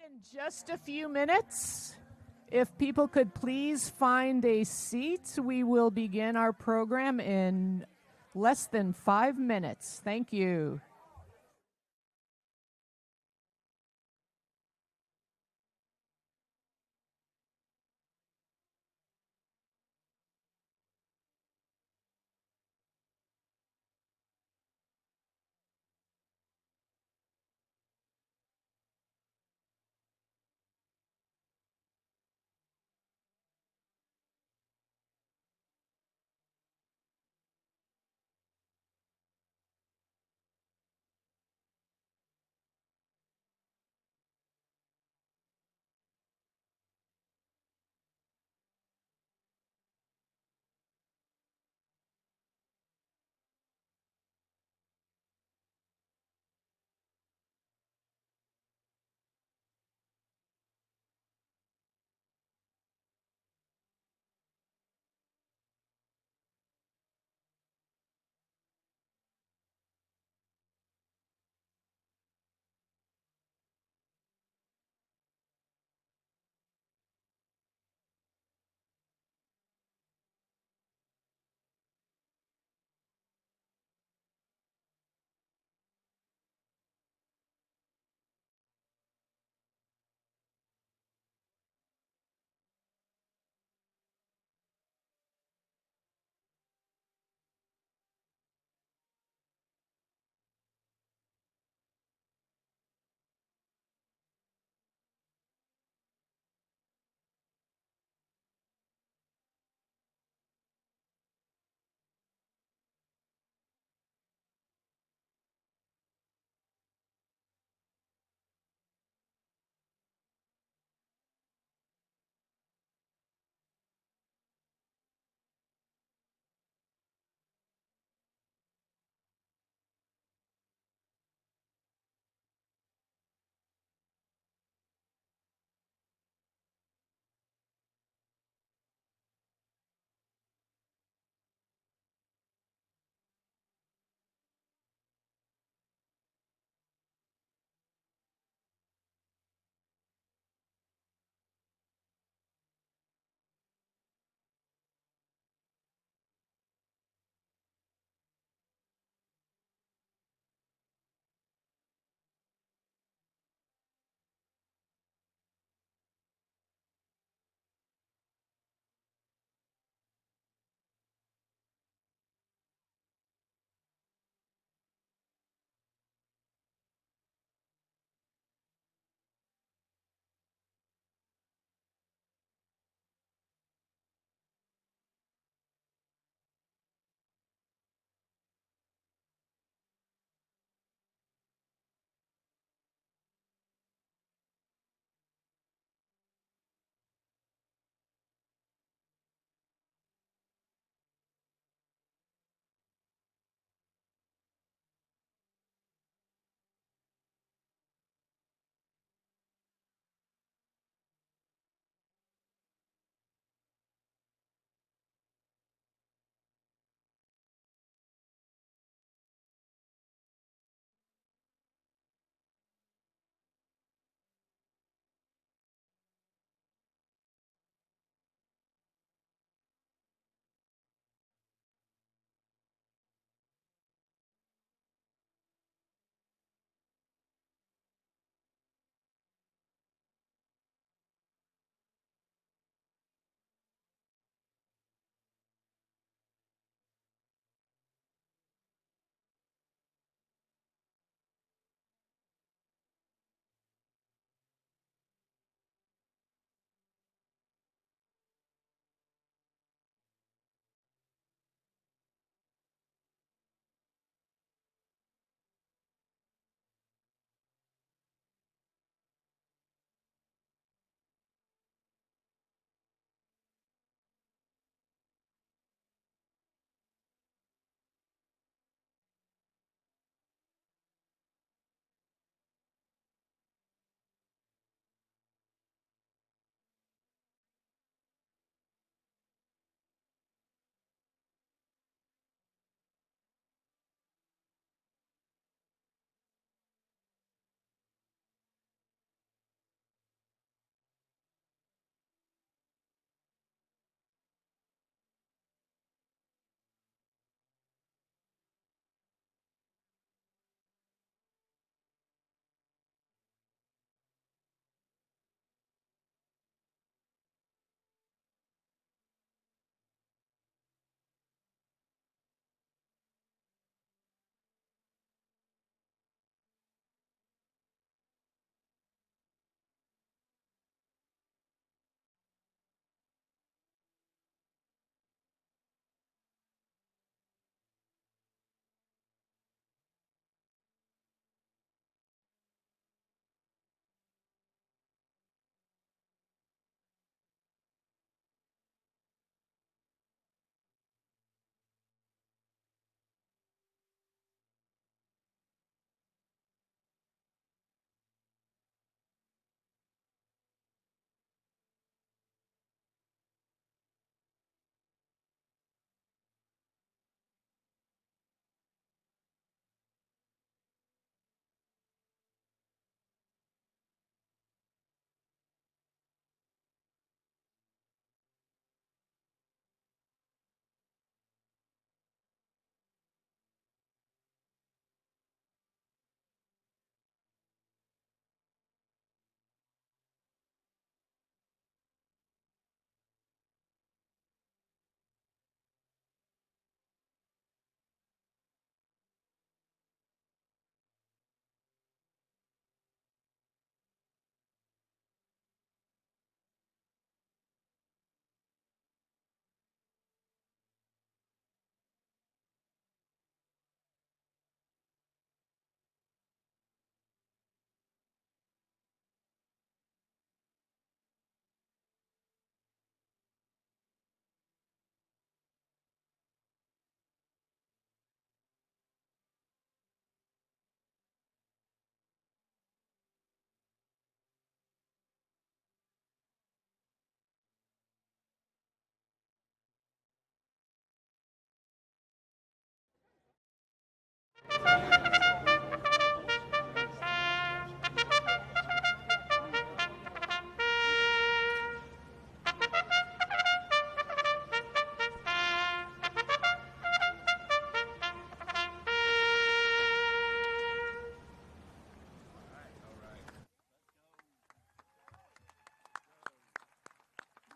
In just a few minutes, if people could please find a seat, we will begin our program in less than 5 minutes. Thank you.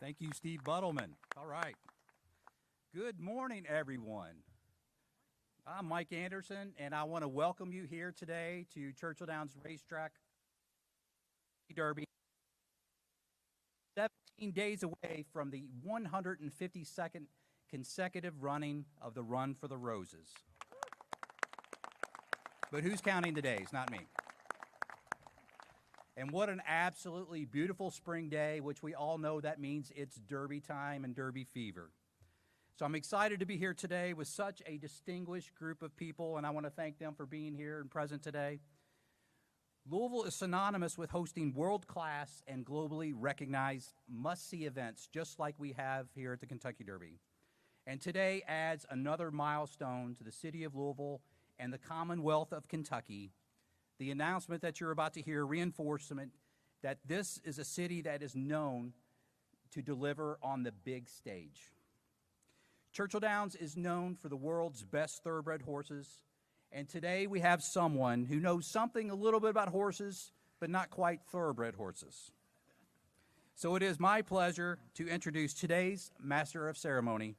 Thank you, Steve Buttleman. All right. Good morning, everyone. I'm Mike Anderson, and I want to welcome you here today to Churchill Downs Racetrack Derby. 17 days away from the 152nd consecutive running of the Run for the Roses. But who's counting the days? Not me. And what an absolutely beautiful spring day, which we all know that means it's Derby time and Derby fever. So I'm excited to be here today with such a distinguished group of people, and I want to thank them for being here and present today. Louisville is synonymous with hosting world-class and globally recognized must-see events, just like we have here at the Kentucky Derby. And today adds another milestone to the city of Louisville and the Commonwealth of Kentucky. The announcement that you're about to hear reinforcement that this is a city that is known to deliver on the big stage. Churchill Downs is known for the world's best thoroughbred horses, and today we have someone who knows something a little bit about horses, but not quite thoroughbred horses. So it is my pleasure to introduce today's Master of Ceremony,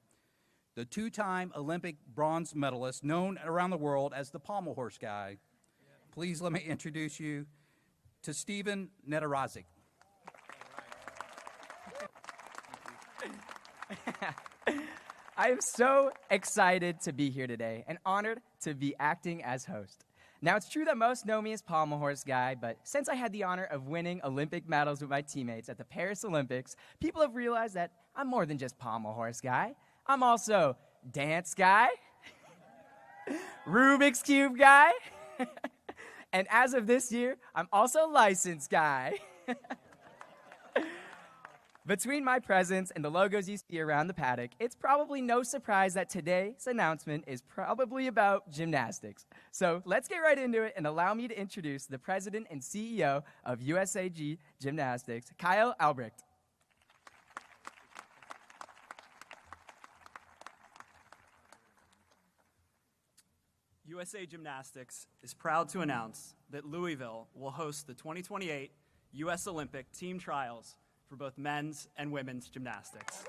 the two-time Olympic bronze medalist known around the world as the pommel horse guy. Please let me introduce you to Stephen Nederazic. I am so excited to be here today and honored to be acting as host. Now, it's true that most know me as pommel horse guy, but since I had the honor of winning Olympic medals with my teammates at the Paris Olympics, people have realized that I'm more than just pommel horse guy. I'm also dance guy, Rubik's Cube guy, and as of this year, I'm also licensed guy. Between my presence and the logos you see around the paddock, it's probably no surprise that today's announcement is probably about gymnastics. So let's get right into it and allow me to introduce the president and CEO of USA Gymnastics, Kyle Albrecht. USA Gymnastics is proud to announce that Louisville will host the 2028 U.S. Olympic team trials for both men's and women's gymnastics.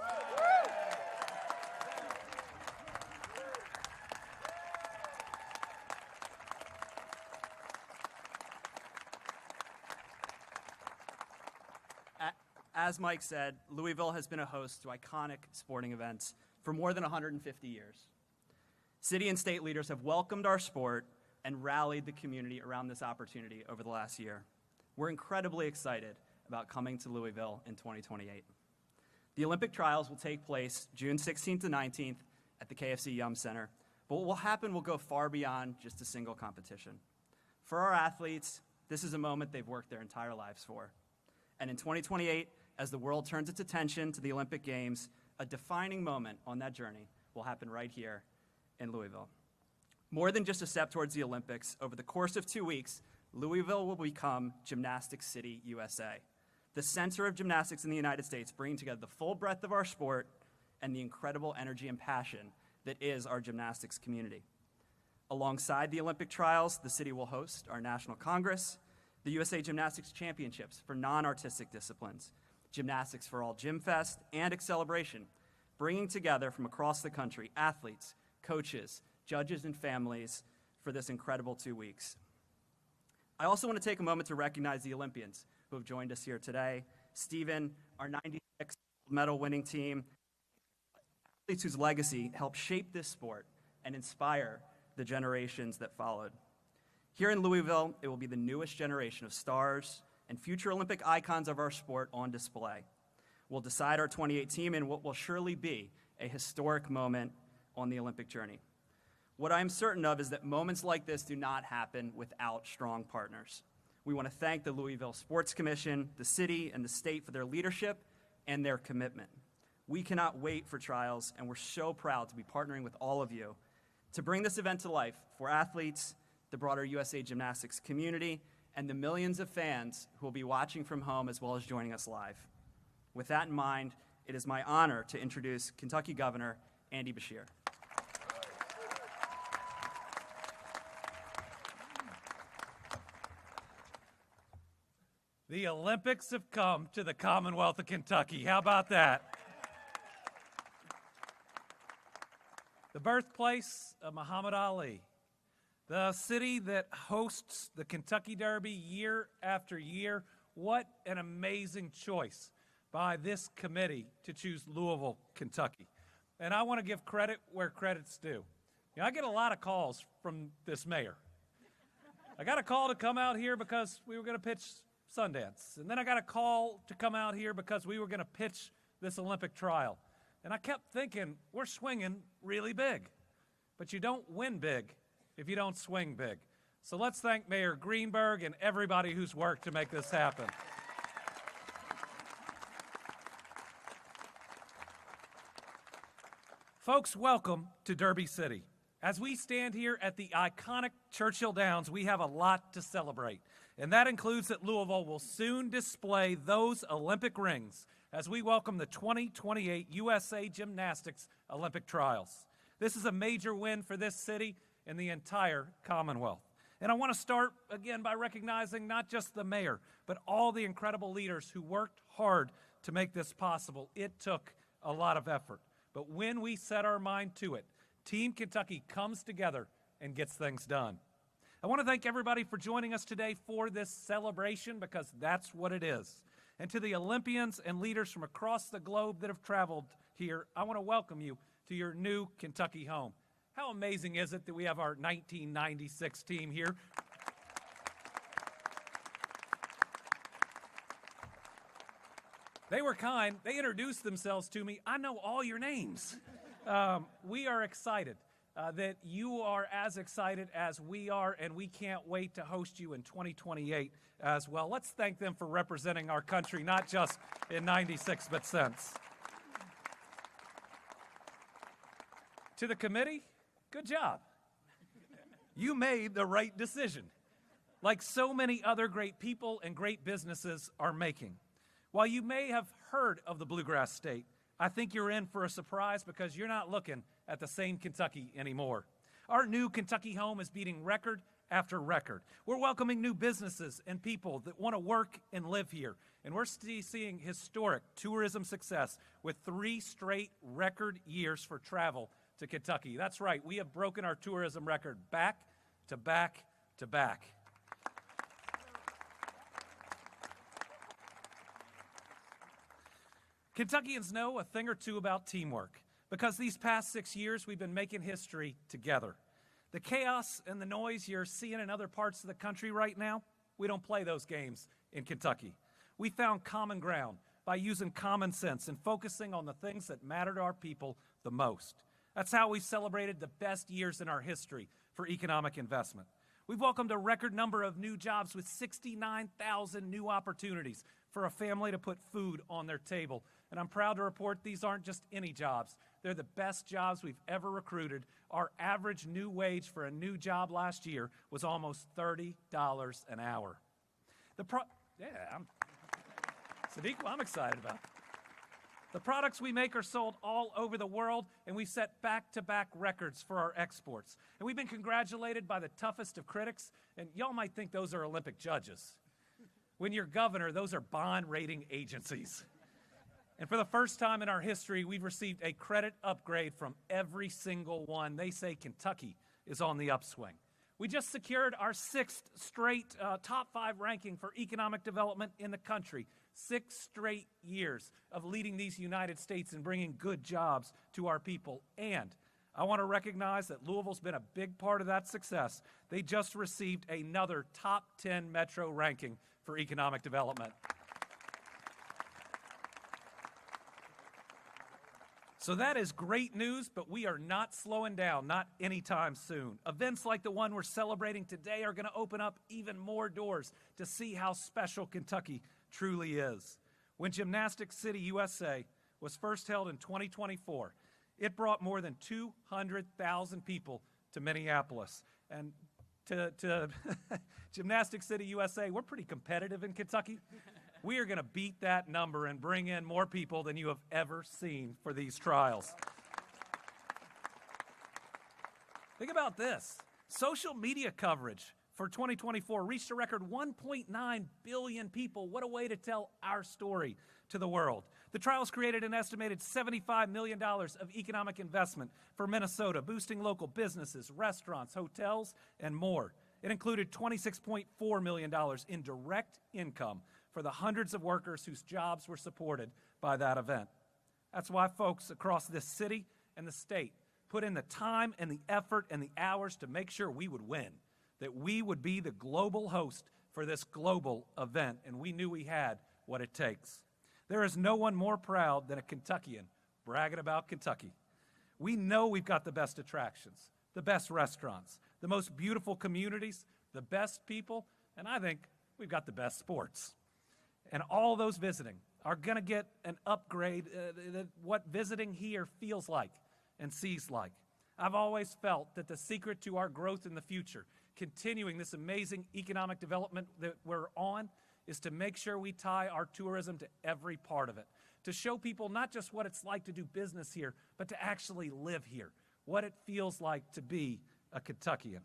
As Mike said, Louisville has been a host to iconic sporting events for more than 150 years. City and state leaders have welcomed our sport and rallied the community around this opportunity over the last year. We're incredibly excited about coming to Louisville in 2028. The Olympic trials will take place June 16th to 19th at the KFC Yum Center, but what will happen will go far beyond just a single competition. For our athletes, this is a moment they've worked their entire lives for. And in 2028, as the world turns its attention to the Olympic Games, a defining moment on that journey will happen right here in Louisville. More than just a step towards the Olympics, over the course of 2 weeks, Louisville will become Gymnastics City, USA, the center of gymnastics in the United States, bringing together the full breadth of our sport and the incredible energy and passion that is our gymnastics community. Alongside the Olympic trials, the city will host our National Congress, the USA Gymnastics Championships for non-artistic disciplines, Gymnastics for All Gym Fest, and Accelebration, bringing together from across the country athletes, coaches, judges, and families for this incredible 2 weeks. I also want to take a moment to recognize the Olympians who have joined us here today. Stephen, our 96 medal winning team, athletes whose legacy helped shape this sport and inspire the generations that followed. Here in Louisville, it will be the newest generation of stars and future Olympic icons of our sport on display. We'll decide our 28 team in what will surely be a historic moment on the Olympic journey. What I'm certain of is that moments like this do not happen without strong partners. We want to thank the Louisville Sports Commission, the city, and the state for their leadership and their commitment. We cannot wait for trials, and we're so proud to be partnering with all of you to bring this event to life for athletes, the broader USA Gymnastics community, and the millions of fans who will be watching from home as well as joining us live. With that in mind, it is my honor to introduce Kentucky Governor Andy Beshear. The Olympics have come to the Commonwealth of Kentucky. How about that? The birthplace of Muhammad Ali, the city that hosts the Kentucky Derby year after year. What an amazing choice by this committee to choose Louisville, Kentucky. And I want to give credit where credit's due. You know, I get a lot of calls from this mayor. I got a call to come out here because we were going to pitch Sundance. And then I got a call to come out here because we were going to pitch this Olympic trial. And I kept thinking, we're swinging really big. But you don't win big if you don't swing big. So let's thank Mayor Greenberg and everybody who's worked to make this happen. Folks, welcome to Derby City. As we stand here at the iconic Churchill Downs, we have a lot to celebrate. And that includes that Louisville will soon display those Olympic rings as we welcome the 2028 USA Gymnastics Olympic Trials. This is a major win for this city and the entire Commonwealth. And I want to start again by recognizing not just the mayor, but all the incredible leaders who worked hard to make this possible. It took a lot of effort. But when we set our mind to it, Team Kentucky comes together and gets things done. I want to thank everybody for joining us today for this celebration, because that's what it is. And to the Olympians and leaders from across the globe that have traveled here, I want to welcome you to your new Kentucky home. How amazing is it that we have our 1996 team here? They were kind. They introduced themselves to me. I know all your names. We are excited that you are as excited as we are, and we can't wait to host you in 2028 as well. Let's thank them for representing our country, not just in 96, but since. To the committee, good job. You made the right decision, like so many other great people and great businesses are making. While you may have heard of the Bluegrass State, I think you're in for a surprise, because you're not looking at the same Kentucky anymore. Our new Kentucky home is beating record after record. We're welcoming new businesses and people that want to work and live here. And we're seeing historic tourism success with 3 straight record years for travel to Kentucky. That's right, we have broken our tourism record back to back to back. Kentuckians know a thing or two about teamwork, because these past 6 years we've been making history together. The chaos and the noise you're seeing in other parts of the country right now, we don't play those games in Kentucky. We found common ground by using common sense and focusing on the things that matter to our people the most. That's how we celebrated the best years in our history for economic investment. We've welcomed a record number of new jobs with 69,000 new opportunities for a family to put food on their table. And I'm proud to report these aren't just any jobs. They're the best jobs we've ever recruited. Our average new wage for a new job last year was almost $30 an hour. Sadiq, I'm excited about it. The products we make are sold all over the world, and we set back-to-back records for our exports. And we've been congratulated by the toughest of critics, and y'all might think those are Olympic judges. When you're governor, those are bond rating agencies. And for the first time in our history, we've received a credit upgrade from every single one. They say Kentucky is on the upswing. We just secured our 6th straight top 5 ranking for economic development in the country. 6 straight years of leading these United States and bringing good jobs to our people. And I want to recognize that Louisville's been a big part of that success. They just received another top 10 metro ranking for economic development. So that is great news, but we are not slowing down, not anytime soon. Events like the one we're celebrating today are going to open up even more doors to see how special Kentucky truly is. When Gymnastics City, USA was first held in 2024, it brought more than 200,000 people to Minneapolis. And to Gymnastics City, USA. We're pretty competitive in Kentucky. We are going to beat that number and bring in more people than you have ever seen for these trials. Think about this. Social media coverage for 2024 reached a record 1.9 billion people. What a way to tell our story to the world. The trials created an estimated $75 million of economic investment for Minnesota, boosting local businesses, restaurants, hotels, and more. It included $26.4 million in direct income for the hundreds of workers whose jobs were supported by that event. That's why folks across this city and the state put in the time and the effort and the hours to make sure we would win, that we would be the global host for this global event, and we knew we had what it takes. There is no one more proud than a Kentuckian bragging about Kentucky. We know we've got the best attractions, the best restaurants, the most beautiful communities, the best people, and I think we've got the best sports. And all those visiting are going to get an upgrade, what visiting here feels like and sees like. I've always felt that the secret to our growth in the future, continuing this amazing economic development that we're on, is to make sure we tie our tourism to every part of it, to show people not just what it's like to do business here, but to actually live here, what it feels like to be a Kentuckian.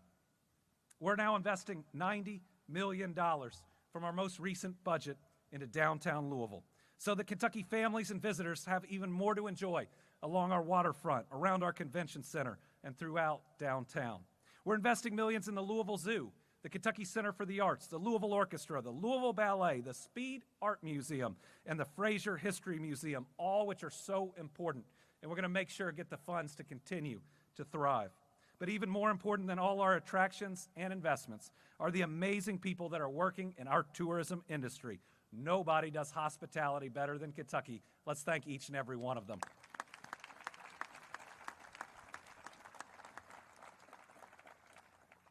We're now investing $90 million from our most recent budget into downtown Louisville, so that Kentucky families and visitors have even more to enjoy along our waterfront, around our convention center, and throughout downtown. We're investing millions in the Louisville Zoo, the Kentucky Center for the Arts, the Louisville Orchestra, the Louisville Ballet, the Speed Art Museum, and the Fraser History Museum, all which are so important. And we're going to make sure to get the funds to continue to thrive. But even more important than all our attractions and investments are the amazing people that are working in our tourism industry. Nobody does hospitality better than Kentucky. Let's thank each and every one of them.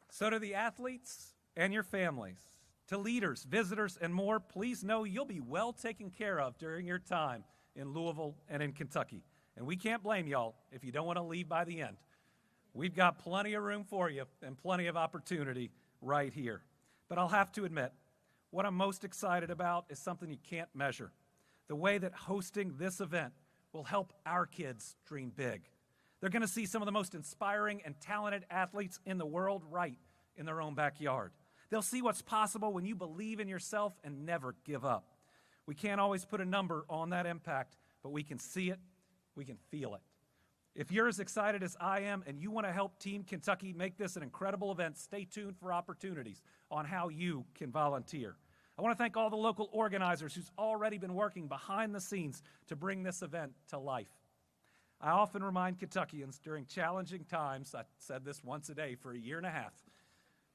So to the athletes and your families, to leaders, visitors, and more, please know you'll be well taken care of during your time in Louisville and in Kentucky. And we can't blame y'all if you don't want to leave by the end. We've got plenty of room for you and plenty of opportunity right here. But I'll have to admit, what I'm most excited about is something you can't measure. The way that hosting this event will help our kids dream big. They're going to see some of the most inspiring and talented athletes in the world right in their own backyard. They'll see what's possible when you believe in yourself and never give up. We can't always put a number on that impact, but we can see it, we can feel it. If you're as excited as I am and you want to help Team Kentucky make this an incredible event, stay tuned for opportunities on how you can volunteer. I want to thank all the local organizers who's already been working behind the scenes to bring this event to life. I often remind Kentuckians during challenging times, I said this once a day for a year and a half,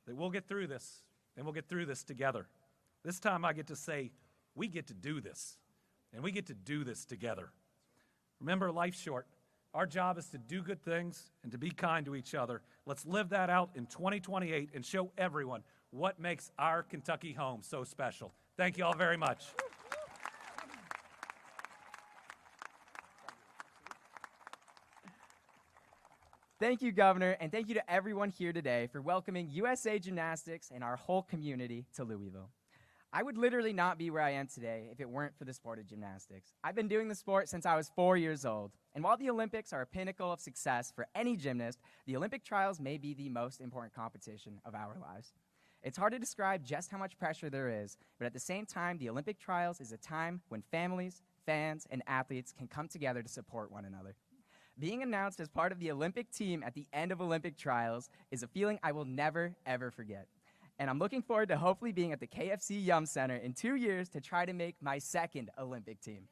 that we'll get through this, and we'll get through this together. This time I get to say, we get to do this, and we get to do this together. Remember, life's short. Our job is to do good things and to be kind to each other. Let's live that out in 2028 and show everyone what makes our Kentucky home so special. Thank you all very much. Thank you, Governor, and thank you to everyone here today for welcoming USA Gymnastics and our whole community to Louisville. I would literally not be where I am today if it weren't for the sport of gymnastics. I've been doing the sport since I was 4 years old, and while the Olympics are a pinnacle of success for any gymnast, the Olympic trials may be the most important competition of our lives. It's hard to describe just how much pressure there is, but at the same time, the Olympic trials is a time when families, fans, and athletes can come together to support one another. Being announced as part of the Olympic team at the end of Olympic trials is a feeling I will never, ever forget. And I'm looking forward to hopefully being at the KFC Yum Center in 2 years to try to make my second Olympic team.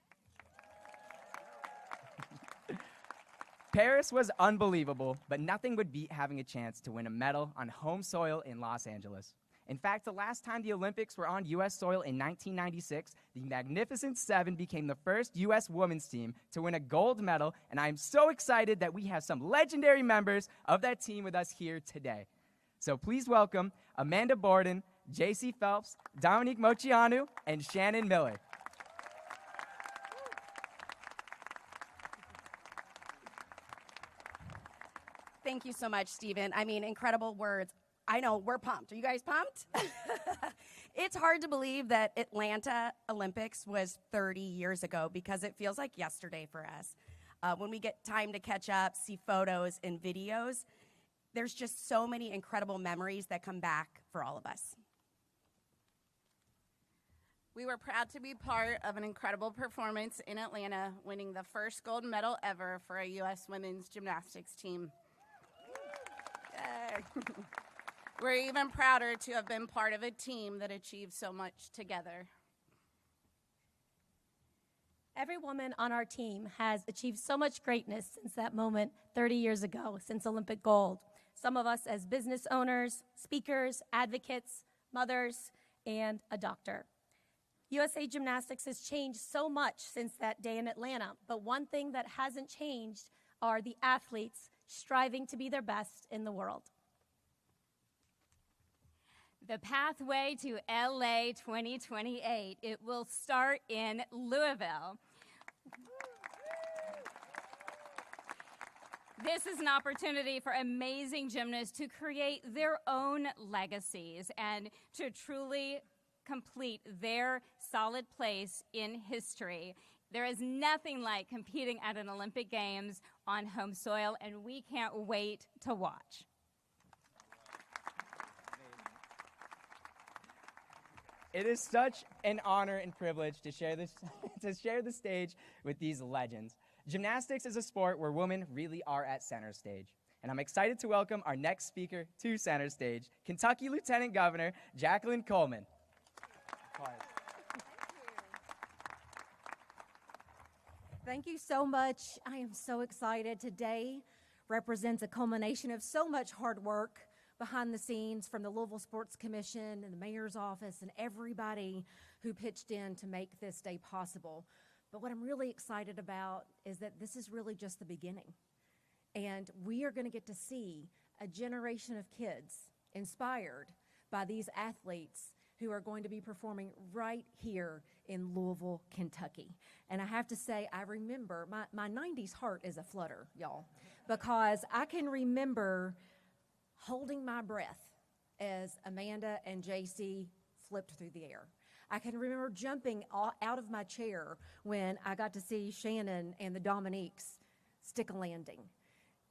Paris was unbelievable, but nothing would beat having a chance to win a medal on home soil in Los Angeles. In fact, the last time the Olympics were on U.S. soil in 1996, the Magnificent Seven became the first U.S. women's team to win a gold medal, and I'm so excited that we have some legendary members of that team with us here today. So please welcome Amanda Borden, J.C. Phelps, Dominique Moceanu, and Shannon Miller. Thank you so much, Stephen. I mean, incredible words. I know, we're pumped. Are you guys pumped? It's hard to believe that Atlanta Olympics was 30 years ago because it feels like yesterday for us. When we get time to catch up, see photos and videos, there's just so many incredible memories that come back for all of us. We were proud to be part of an incredible performance in Atlanta, winning the first gold medal ever for a U.S. women's gymnastics team. Yay. We're even prouder to have been part of a team that achieved so much together. Every woman on our team has achieved so much greatness since that moment 30 years ago, since Olympic gold. Some of us as business owners, speakers, advocates, mothers, and a doctor. USA Gymnastics has changed so much since that day in Atlanta, but one thing that hasn't changed are the athletes striving to be their best in the world. The pathway to LA 2028, it will start in Louisville. This is an opportunity for amazing gymnasts to create their own legacies and to truly complete their solid place in history. There is nothing like competing at an Olympic Games on home soil, and we can't wait to watch. It is such an honor and privilege to share the stage with these legends. Gymnastics is a sport where women really are at center stage. And I'm excited to welcome our next speaker to center stage, Kentucky Lieutenant Governor Jacqueline Coleman. Thank you so much. I am so excited. Today represents a culmination of so much hard work behind the scenes from the Louisville Sports Commission and the mayor's office and everybody who pitched in to make this day possible. But what I'm really excited about is that this is really just the beginning. And we are going to get to see a generation of kids inspired by these athletes who are going to be performing right here in Louisville, Kentucky. And I have to say, I remember, my 90s heart is a flutter, y'all, because I can remember holding my breath as Amanda and JC flipped through the air. I can remember jumping out of my chair when I got to see Shannon and the Dominiques stick a landing.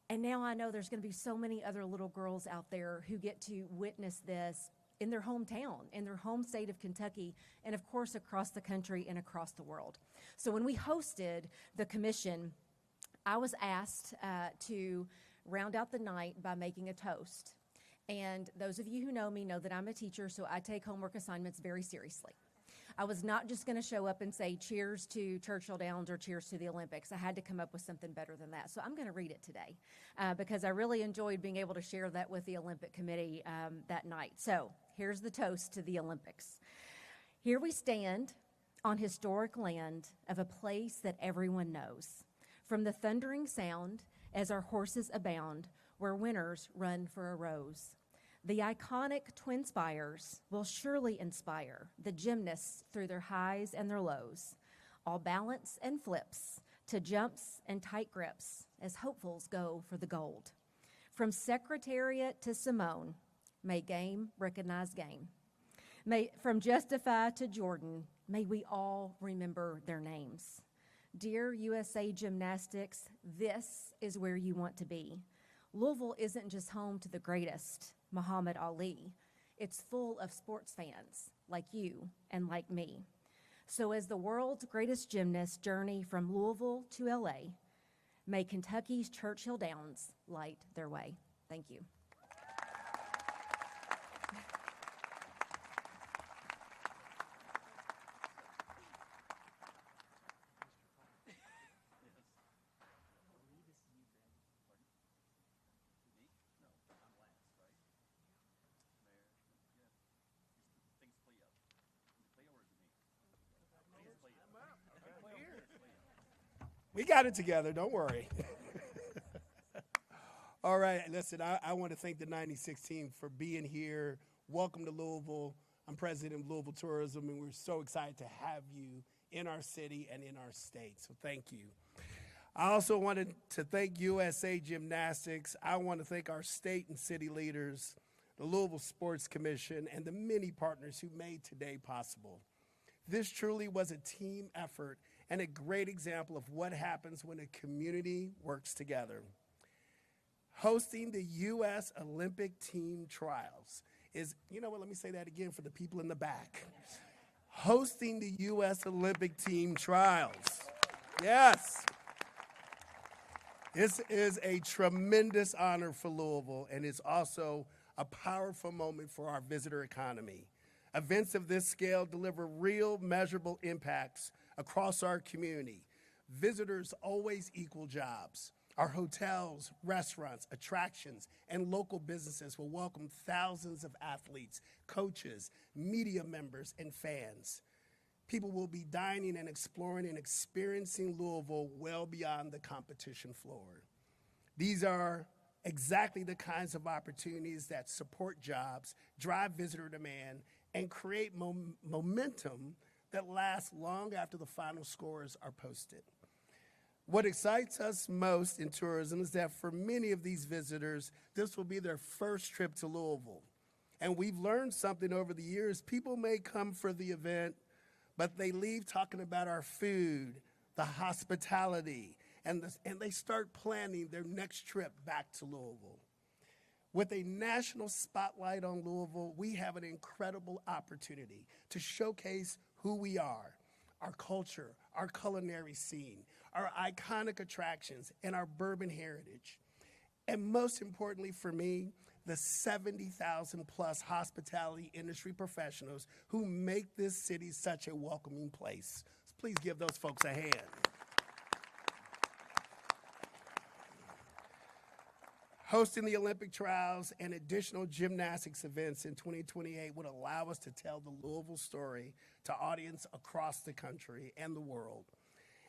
And now I know there's going to be so many other little girls out there who get to witness this in their hometown, in their home state of Kentucky, and of course across the country and across the world. So when we hosted the commission, I was asked to round out the night by making a toast. And those of you who know me know that I'm a teacher, so I take homework assignments very seriously. I was not just going to show up and say cheers to Churchill Downs or cheers to the Olympics. I had to come up with something better than that. So I'm going to read it today because I really enjoyed being able to share that with the Olympic Committee that night. So here's the toast to the Olympics. Here we stand on historic land of a place that everyone knows. From the thundering sound as our horses abound, where winners run for a rose. The iconic Twin Spires will surely inspire the gymnasts through their highs and their lows, all balance and flips to jumps and tight grips as hopefuls go for the gold. From Secretariat to Simone, may game recognize game. From Justify to Jordan, may we all remember their names. Dear USA Gymnastics, this is where you want to be. Louisville isn't just home to the greatest, Muhammad Ali. It's full of sports fans like you and like me. So as the world's greatest gymnasts journey from Louisville to LA, may Kentucky's Churchill Downs light their way. Thank you. We got it together, don't worry. All right, listen, I want to thank the 96 team for being here. Welcome to Louisville. I'm president of Louisville Tourism, and we're so excited to have you in our city and in our state, so thank you. I also wanted to thank USA Gymnastics. I want to thank our state and city leaders. the Louisville Sports Commission, and the many partners who made today possible. This truly was a team effort and a great example of what happens when a community works together. Hosting the U.S. Olympic Team Trials is, you know what, let me say that again for the people in the back. Hosting the U.S. Olympic Team Trials. Yes. This is a tremendous honor for Louisville, and it's also a powerful moment for our visitor economy. Events of this scale deliver real, measurable impacts across our community. Visitors always equal jobs. Our hotels, restaurants, attractions, and local businesses will welcome thousands of athletes, coaches, media members, and fans. People will be dining and exploring and experiencing Louisville well beyond the competition floor. These are exactly the kinds of opportunities that support jobs, drive visitor demand, and create momentum that lasts long after the final scores are posted. What excites us most in tourism is that for many of these visitors, this will be their first trip to Louisville. And we've learned something over the years. People may come for the event, but they leave talking about our food, the hospitality, and they start planning their next trip back to Louisville. With a national spotlight on Louisville, we have an incredible opportunity to showcase who we are, our culture, our culinary scene, our iconic attractions, and our bourbon heritage. And most importantly for me, the 70,000 plus hospitality industry professionals who make this city such a welcoming place. So please give those folks a hand. Hosting the Olympic trials and additional gymnastics events in 2028 would allow us to tell the Louisville story to audience across the country and the world,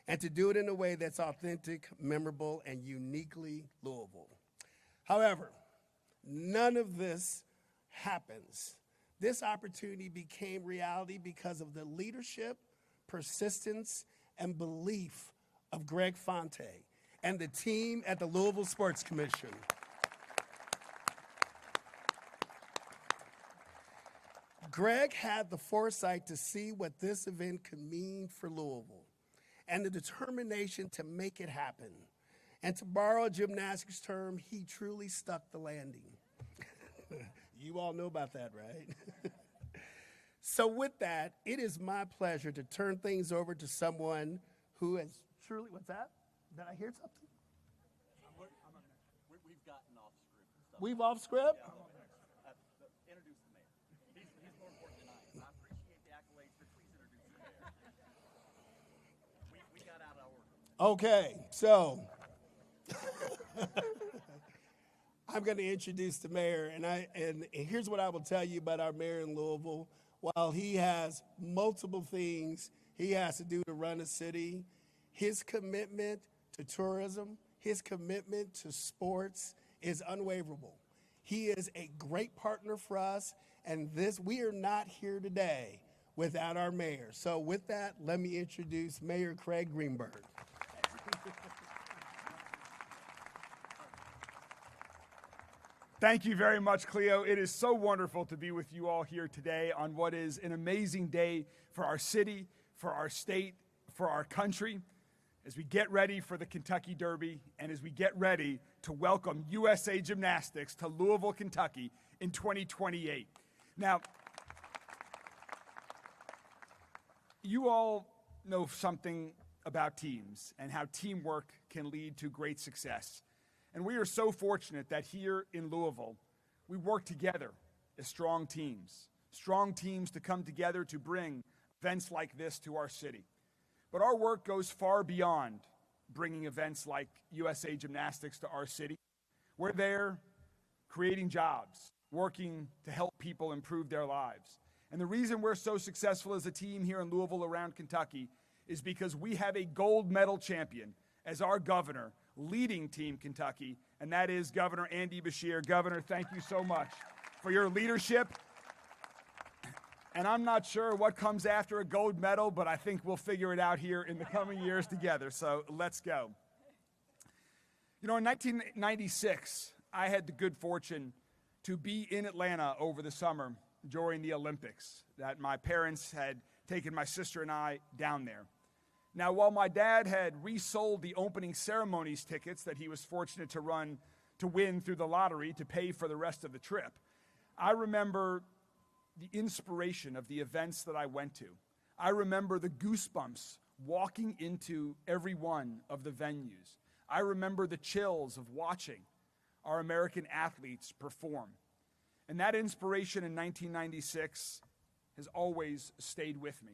and to do it in a way that's authentic, memorable, and uniquely Louisville. However, none of this happens. This opportunity became reality because of the leadership, persistence, and belief of Greg Fonte and the team at the Louisville Sports Commission. Greg had the foresight to see what this event could mean for Louisville and the determination to make it happen. And to borrow a gymnastics term, he truly stuck the landing. You all know about that, right? So with that, it is my pleasure to turn things over to someone who has truly, what's that? Did I hear something? We've gotten off script. We've off script? Yeah. Introduce the mayor. He's more important than I am. I appreciate the accolades, but please introduce the mayor. We got out of order. Okay, so I'm going to introduce the mayor, and here's what I will tell you about our mayor in Louisville. While he has multiple things he has to do to run a city, his commitment to tourism, his commitment to sports is unwaverable. He is a great partner for us, and we are not here today without our mayor. So with that, let me introduce Mayor Craig Greenberg. Thank you very much, Cleo. It is so wonderful to be with you all here today on what is an amazing day for our city, for our state, for our country, as we get ready for the Kentucky Derby and as we get ready to welcome USA Gymnastics to Louisville, Kentucky in 2028. Now, you all know something about teams and how teamwork can lead to great success. And we are so fortunate that here in Louisville, we work together as strong teams to come together to bring events like this to our city. But our work goes far beyond bringing events like USA Gymnastics to our city. We're there creating jobs, working to help people improve their lives. And the reason we're so successful as a team here in Louisville around Kentucky is because we have a gold medal champion as our governor, leading Team Kentucky, and that is Governor Andy Beshear. Governor, thank you so much for your leadership. And I'm not sure what comes after a gold medal, but I think we'll figure it out here in the coming years together, so let's go. You know, in 1996, I had the good fortune to be in Atlanta over the summer during the Olympics, that my parents had taken my sister and I down there. Now, while my dad had resold the opening ceremonies tickets that he was fortunate to win through the lottery to pay for the rest of the trip, I remember the inspiration of the events that I went to. I remember the goosebumps walking into every one of the venues. I remember the chills of watching our American athletes perform. And that inspiration in 1996 has always stayed with me.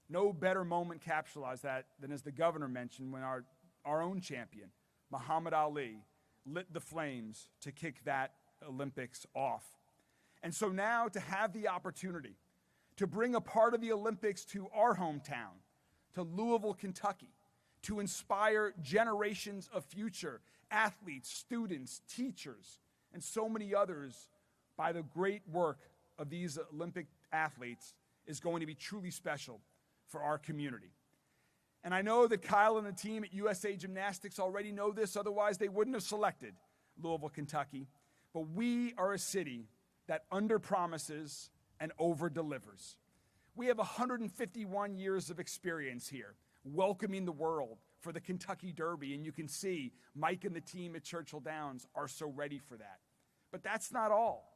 No better moment capitalized that than, as the governor mentioned, when our own champion, Muhammad Ali, lit the flames to kick that Olympics off. And so now to have the opportunity to bring a part of the Olympics to our hometown, to Louisville, Kentucky, to inspire generations of future athletes, students, teachers, and so many others by the great work of these Olympic athletes is going to be truly special for our community. And I know that Kyle and the team at USA Gymnastics already know this, otherwise they wouldn't have selected Louisville, Kentucky. But we are a city that underpromises and over-delivers. We have 151 years of experience here, welcoming the world for the Kentucky Derby, and you can see Mike and the team at Churchill Downs are so ready for that. But that's not all.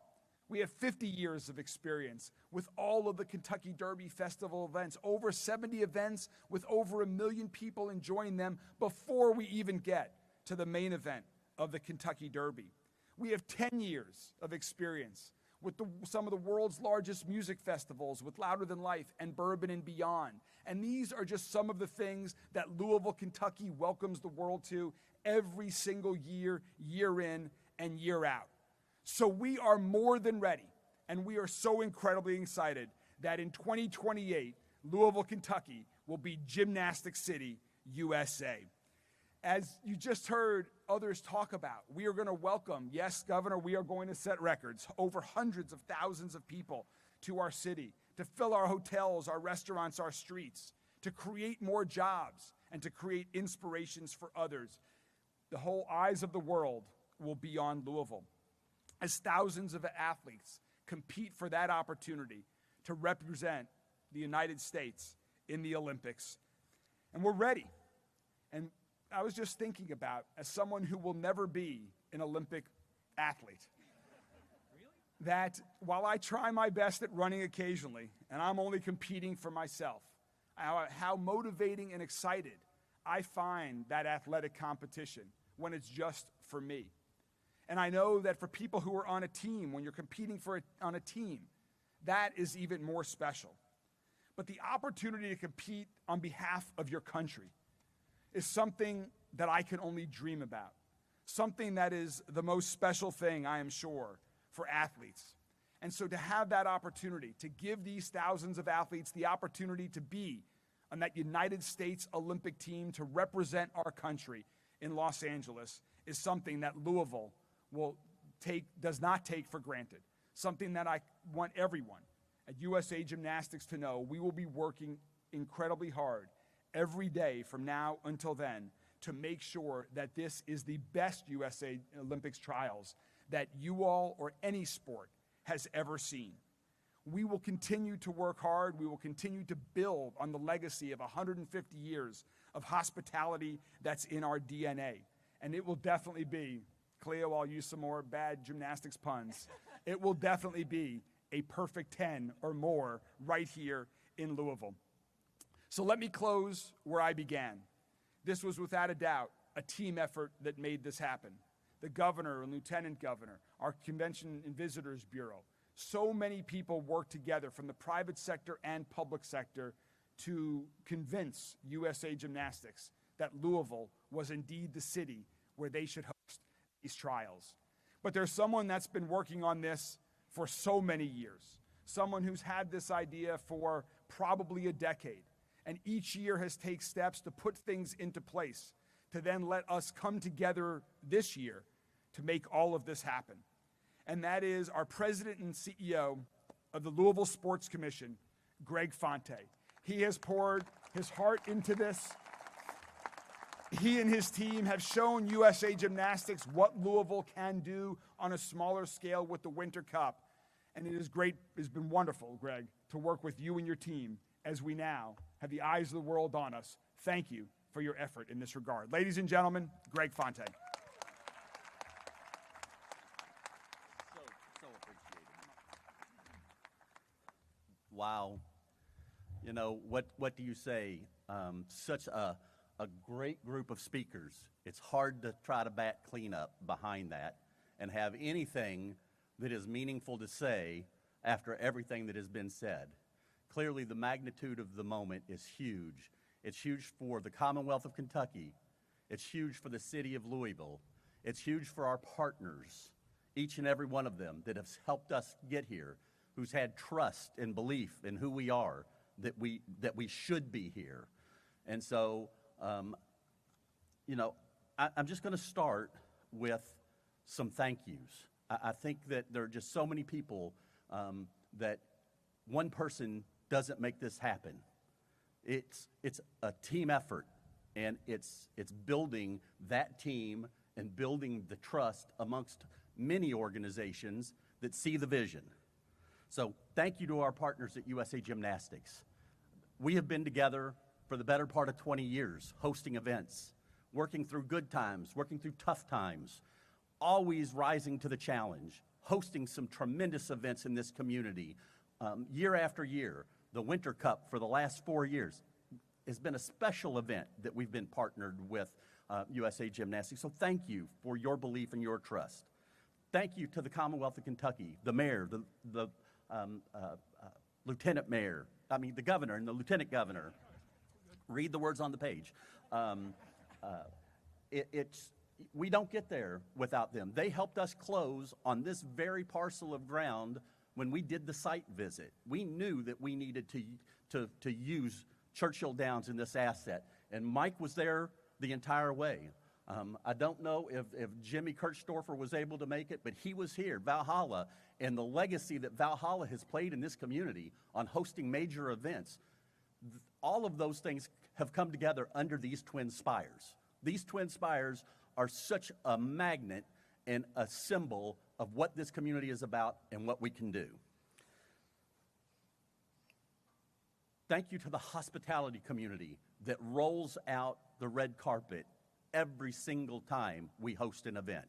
We have 50 years of experience with all of the Kentucky Derby Festival events, over 70 events with over 1 million people enjoying them before we even get to the main event of the Kentucky Derby. We have 10 years of experience with some of the world's largest music festivals, with Louder Than Life and Bourbon and Beyond. And these are just some of the things that Louisville, Kentucky welcomes the world to every single year, year in and year out. So we are more than ready, and we are so incredibly excited that in 2028, Louisville, Kentucky will be Gymnastic City, USA. As you just heard others talk about, we are going to welcome, yes, Governor, we are going to set records, over hundreds of thousands of people to our city, to fill our hotels, our restaurants, our streets, to create more jobs, and to create inspirations for others. The whole eyes of the world will be on Louisville, as thousands of athletes compete for that opportunity to represent the United States in the Olympics. And we're ready. And I was just thinking about, as someone who will never be an Olympic athlete, that while I try my best at running occasionally, and I'm only competing for myself, how motivating and excited I find that athletic competition when it's just for me. And I know that for people who are on a team, when you're competing on a team, that is even more special. But the opportunity to compete on behalf of your country is something that I can only dream about, something that is the most special thing, I am sure, for athletes. And so to have that opportunity, to give these thousands of athletes the opportunity to be on that United States Olympic team, to represent our country in Los Angeles, is something that Louisville does not take for granted, something that I want everyone at USA Gymnastics to know. We will be working incredibly hard every day from now until then to make sure that this is the best USA Olympics trials that you all or any sport has ever seen. We will continue to work hard. We will continue to build on the legacy of 150 years of hospitality that's in our DNA. And it will definitely be, Cleo, I'll use some more bad gymnastics puns. It will definitely be a perfect 10 or more right here in Louisville. So let me close where I began. This was without a doubt a team effort that made this happen. The governor and lieutenant governor, our Convention and Visitors Bureau, so many people worked together from the private sector and public sector to convince USA Gymnastics that Louisville was indeed the city where they should host these trials. But there's someone that's been working on this for so many years, someone who's had this idea for probably a decade, and each year has taken steps to put things into place to then let us come together this year to make all of this happen. And that is our president and CEO of the Louisville Sports Commission, Greg Fonte. He has poured his heart into this. He and his team have shown USA Gymnastics what Louisville can do on a smaller scale with the Winter Cup. And it is great, it's been wonderful, Greg, to work with you and your team as we now have the eyes of the world on us. Thank you for your effort in this regard. Ladies and gentlemen, Greg Fonte. So appreciated. Wow. You know, what do you say? Such a great group of speakers. It's hard to try to bat cleanup behind that and have anything that is meaningful to say after everything that has been said. Clearly, the magnitude of the moment is huge. It's huge for the Commonwealth of Kentucky. It's huge for the city of Louisville. It's huge for our partners, each and every one of them that has helped us get here, who's had trust and belief in who we are, that we should be here. And so, you know, I'm just going to start with some thank yous. I think that there are just so many people that one person doesn't make this happen. It's a team effort, and it's building that team and building the trust amongst many organizations that see the vision. So thank you to our partners at USA Gymnastics. We have been together for the better part of 20 years, hosting events, working through good times, working through tough times, always rising to the challenge, hosting some tremendous events in this community year after year. The Winter Cup for the last 4 years has been a special event that we've been partnered with USA Gymnastics. So thank you for your belief and your trust. Thank you to the Commonwealth of Kentucky, the mayor, the lieutenant mayor, the governor and the lieutenant governor. Read the words on the page. We don't get there without them. They helped us close on this very parcel of ground when we did the site visit. We knew that we needed to use Churchill Downs in this asset, and Mike was there the entire way. I don't know if Jimmy Kirchdorfer was able to make it, but he was here. Valhalla, and the legacy that Valhalla has played in this community on hosting major events, all of those things have come together under these twin spires. These twin spires are such a magnet and a symbol of what this community is about and what we can do. Thank you to the hospitality community that rolls out the red carpet every single time we host an event.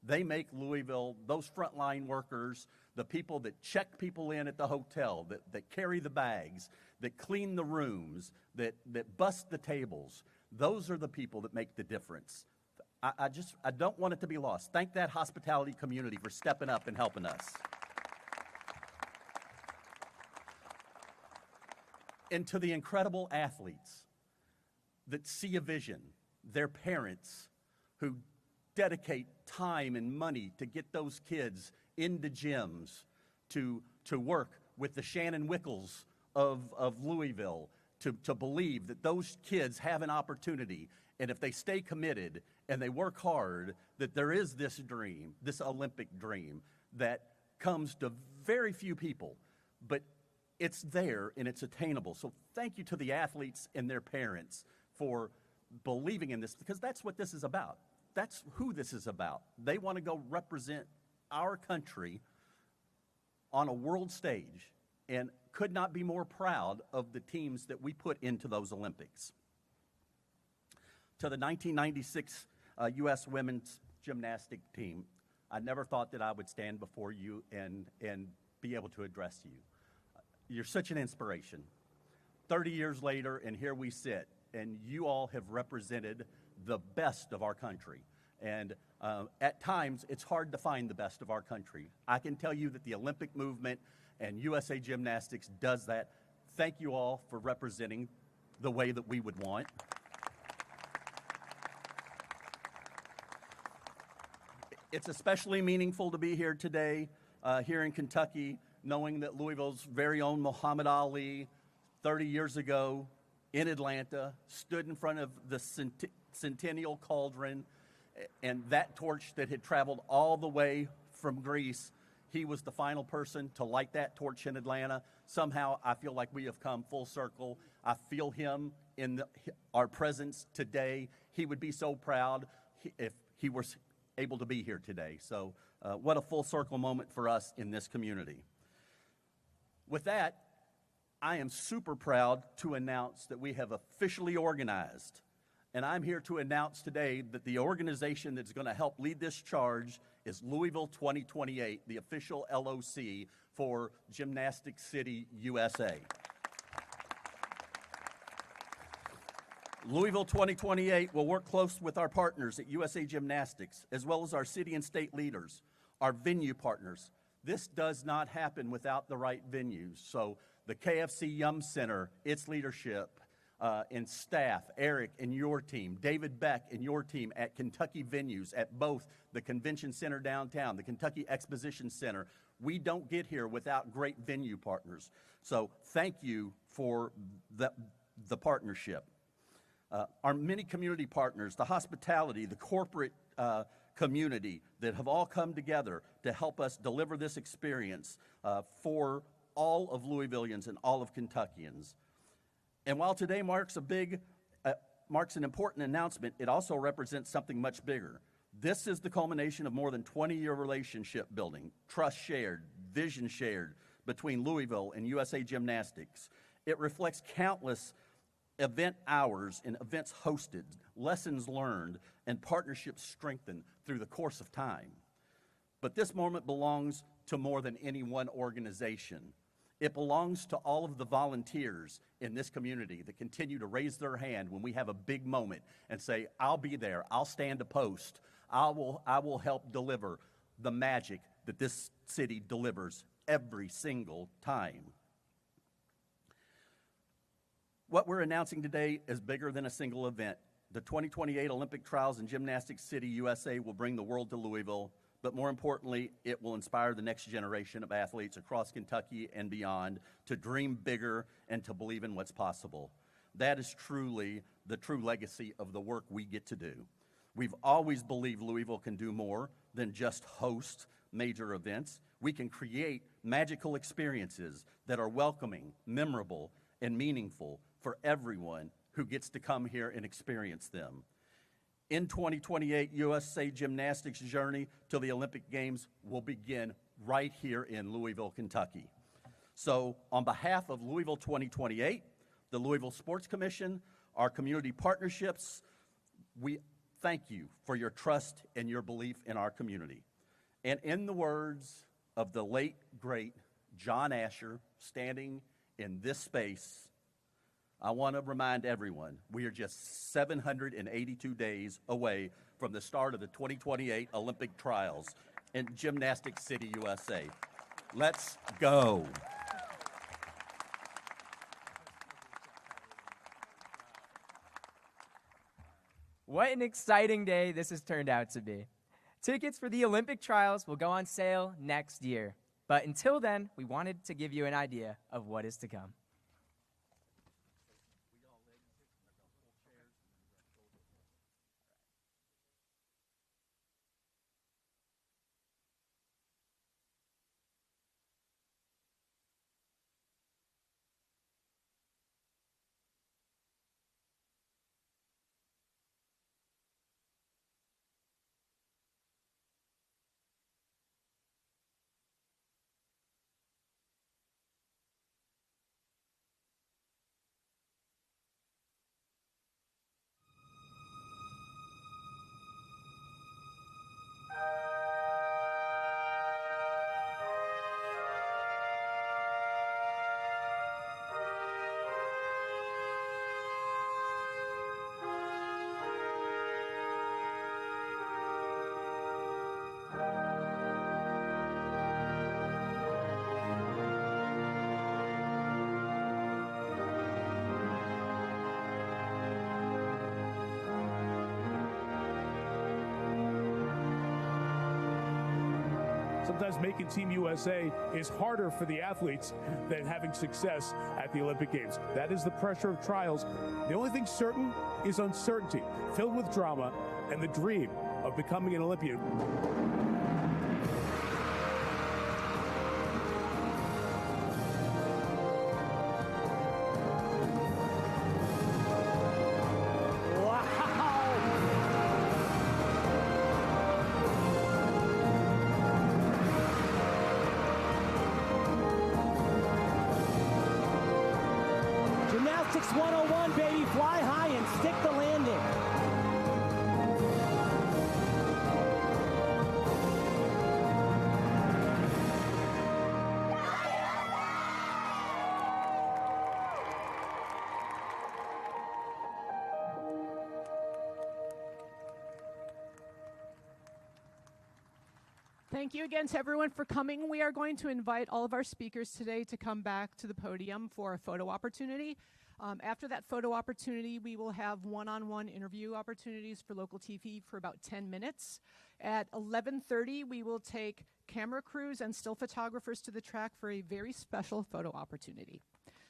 They make Louisville, those frontline workers, the people that check people in at the hotel, that carry the bags, that clean the rooms, that bust the tables, those are the people that make the difference. I don't want it to be lost. Thank that hospitality community for stepping up and helping us. And to the incredible athletes that see a vision, their parents who dedicate time and money to get those kids into gyms, to work with the Shannon Wickles of Louisville, to believe that those kids have an opportunity, and if they stay committed and they work hard, that there is this dream, this Olympic dream, that comes to very few people, but it's there and it's attainable. So thank you to the athletes and their parents for believing in this, because that's what this is about. That's who this is about. They want to go represent our country on a world stage, and could not be more proud of the teams that we put into those Olympics. To the 1996 U.S. women's gymnastic team, I never thought that I would stand before you and be able to address you. You're such an inspiration. 30 years later, and here we sit, and you all have represented the best of our country. And at times, it's hard to find the best of our country. I can tell you that the Olympic movement and USA Gymnastics does that. Thank you all for representing the way that we would want. It's especially meaningful to be here today, here in Kentucky, knowing that Louisville's very own Muhammad Ali, 30 years ago in Atlanta, stood in front of the Centennial Cauldron, and that torch that had traveled all the way from Greece, he was the final person to light that torch in Atlanta. Somehow, I feel like we have come full circle. I feel him in our presence today. He would be so proud if he were able to be here today. So what a full circle moment for us in this community. With that, I am super proud to announce that we have officially organized. And I'm here to announce today that the organization that's going to help lead this charge is Louisville 2028, the official LOC for Gymnastics City, USA. Louisville 2028 will work close with our partners at USA Gymnastics, as well as our city and state leaders, our venue partners. This does not happen without the right venues. So the KFC Yum Center, its leadership, and staff, Eric and your team, David Beck and your team at Kentucky venues at both the Convention Center downtown, the Kentucky Exposition Center. We don't get here without great venue partners. So thank you for the partnership. Our many community partners, the hospitality, the corporate community that have all come together to help us deliver this experience for all of Louisvillians and all of Kentuckians. And while today marks an important announcement, it also represents something much bigger. This is the culmination of more than 20-year relationship building, trust shared, vision shared between Louisville and USA Gymnastics. It reflects countless event hours and events hosted, lessons learned, and partnerships strengthened through the course of time. But this moment belongs to more than any one organization. It belongs to all of the volunteers in this community that continue to raise their hand when we have a big moment and say, I'll be there, I'll stand a post, I will help deliver the magic that this city delivers every single time. What we're announcing today is bigger than a single event. The 2028 Olympic Trials in Gymnastics City, USA will bring the world to Louisville, but more importantly, it will inspire the next generation of athletes across Kentucky and beyond to dream bigger and to believe in what's possible. That is truly the true legacy of the work we get to do. We've always believed Louisville can do more than just host major events. We can create magical experiences that are welcoming, memorable, and meaningful for everyone who gets to come here and experience them. In 2028, USA Gymnastics' journey to the Olympic Games will begin right here in Louisville, Kentucky. So on behalf of Louisville 2028, the Louisville Sports Commission, our community partnerships, we thank you for your trust and your belief in our community. And in the words of the late, great John Asher, standing in this space, I want to remind everyone, we are just 782 days away from the start of the 2028 Olympic Trials in Gymnastics City, USA. Let's go. What an exciting day this has turned out to be. Tickets for the Olympic Trials will go on sale next year. But until then, we wanted to give you an idea of what is to come. Sometimes making Team USA is harder for the athletes than having success at the Olympic Games. That is the pressure of trials. The only thing certain is uncertainty, filled with drama, and the dream of becoming an Olympian. Gymnastics 101, baby. Fly high and stick the landing. Thank you again to everyone for coming. We are going to invite all of our speakers today to come back to the podium for a photo opportunity. After that photo opportunity, we will have one-on-one interview opportunities for local TV for about 10 minutes. At 11:30, we will take camera crews and still photographers to the track for a very special photo opportunity.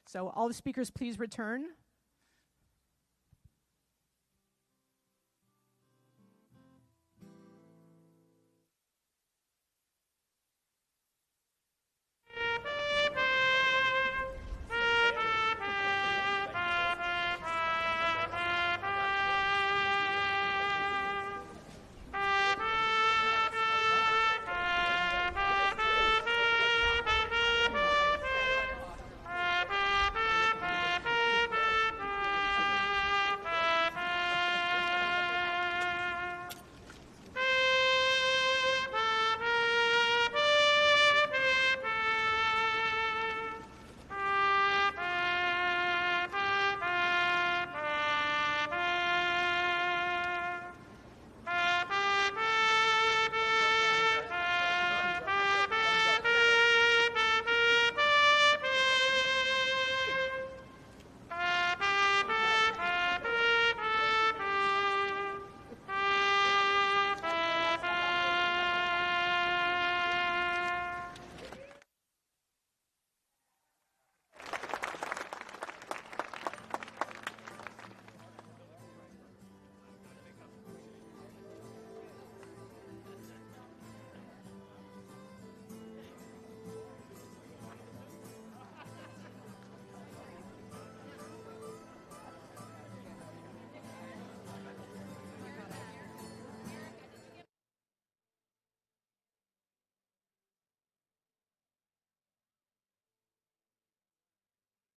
So all the speakers, please return.